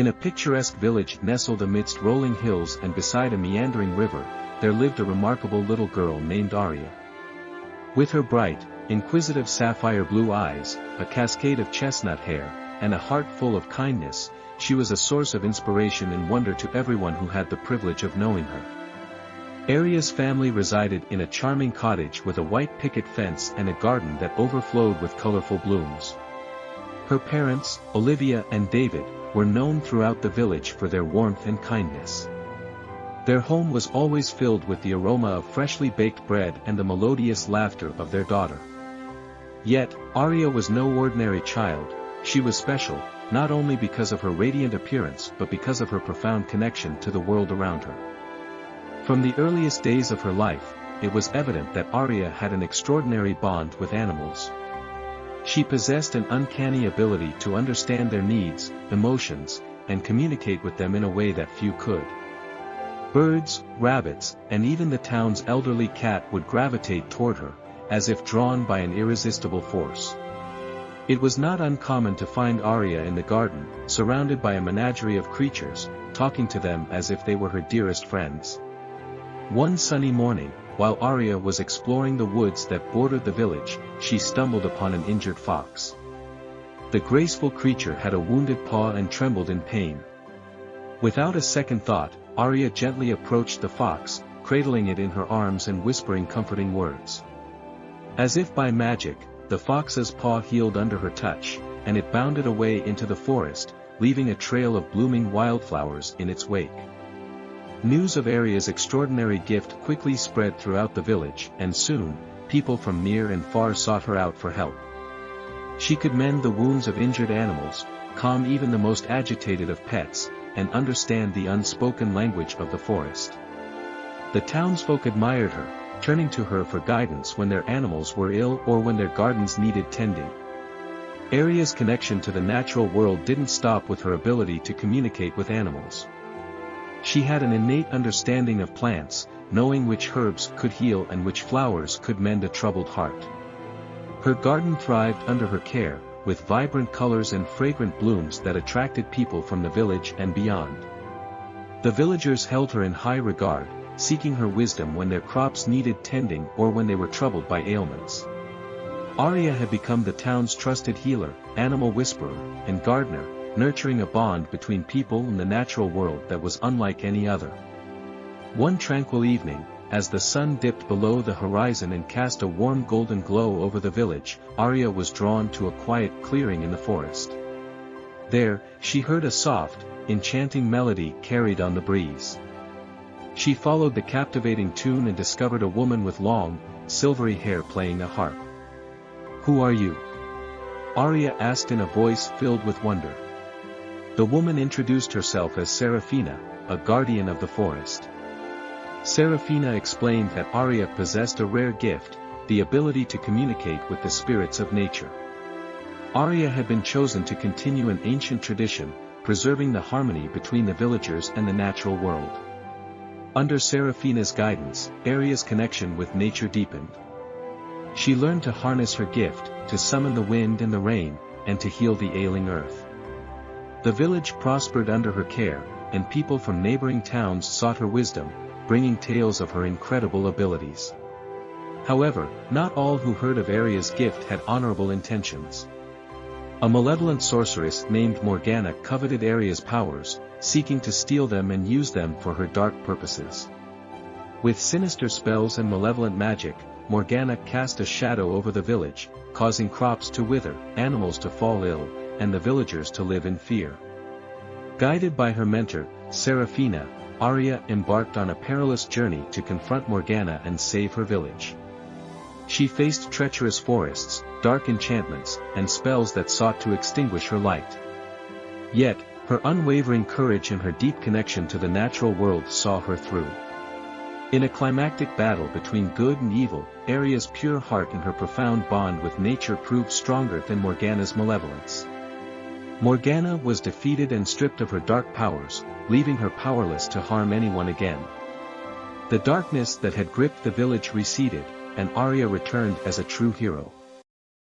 In a picturesque village nestled amidst rolling hills and beside a meandering river, there lived a remarkable little girl named Aria. With her bright, inquisitive sapphire blue eyes, a cascade of chestnut hair, and a heart full of kindness, she was a source of inspiration and wonder to everyone who had the privilege of knowing her. Aria's family resided in a charming cottage with a white picket fence and a garden that overflowed with colorful blooms. Her parents, Olivia and David, were known throughout the village for their warmth and kindness. Their home was always filled with the aroma of freshly baked bread and the melodious laughter of their daughter. Yet, Aria was no ordinary child. She was special, not only because of her radiant appearance but because of her profound connection to the world around her. From the earliest days of her life, it was evident that Aria had an extraordinary bond with animals. She possessed an uncanny ability to understand their needs, emotions, and communicate with them in a way that few could. Birds, rabbits, and even the town's elderly cat would gravitate toward her, as if drawn by an irresistible force. It was not uncommon to find Aria in the garden, surrounded by a menagerie of creatures, talking to them as if they were her dearest friends. One sunny morning, while Aria was exploring the woods that bordered the village, she stumbled upon an injured fox. The graceful creature had a wounded paw and trembled in pain. Without a second thought, Aria gently approached the fox, cradling it in her arms and whispering comforting words. As if by magic, the fox's paw healed under her touch, and it bounded away into the forest, leaving a trail of blooming wildflowers in its wake. News of Aria's extraordinary gift quickly spread throughout the village, and soon, people from near and far sought her out for help. She could mend the wounds of injured animals, calm even the most agitated of pets, and understand the unspoken language of the forest. The townsfolk admired her, turning to her for guidance when their animals were ill or when their gardens needed tending. Aria's connection to the natural world didn't stop with her ability to communicate with animals. She had an innate understanding of plants, knowing which herbs could heal and which flowers could mend a troubled heart. Her garden thrived under her care, with vibrant colors and fragrant blooms that attracted people from the village and beyond. The villagers held her in high regard, seeking her wisdom when their crops needed tending or when they were troubled by ailments. Aria had become the town's trusted healer, animal whisperer, and gardener, nurturing a bond between people and the natural world that was unlike any other. One tranquil evening, as the sun dipped below the horizon and cast a warm golden glow over the village, Aria was drawn to a quiet clearing in the forest. There, she heard a soft, enchanting melody carried on the breeze. She followed the captivating tune and discovered a woman with long, silvery hair playing a harp. "Who are you?" Aria asked in a voice filled with wonder. The woman introduced herself as Serafina, a guardian of the forest. Serafina explained that Aria possessed a rare gift, the ability to communicate with the spirits of nature. Aria had been chosen to continue an ancient tradition, preserving the harmony between the villagers and the natural world. Under Serafina's guidance, Aria's connection with nature deepened. She learned to harness her gift, to summon the wind and the rain, and to heal the ailing earth. The village prospered under her care, and people from neighboring towns sought her wisdom, bringing tales of her incredible abilities. However, not all who heard of Aria's gift had honorable intentions. A malevolent sorceress named Morgana coveted Aria's powers, seeking to steal them and use them for her dark purposes. With sinister spells and malevolent magic, Morgana cast a shadow over the village, causing crops to wither, animals to fall ill, and the villagers to live in fear. Guided by her mentor, Serafina, Aria embarked on a perilous journey to confront Morgana and save her village. She faced treacherous forests, dark enchantments, and spells that sought to extinguish her light. Yet, her unwavering courage and her deep connection to the natural world saw her through. In a climactic battle between good and evil, Aria's pure heart and her profound bond with nature proved stronger than Morgana's malevolence. Morgana was defeated and stripped of her dark powers, leaving her powerless to harm anyone again. The darkness that had gripped the village receded, and Aria returned as a true hero.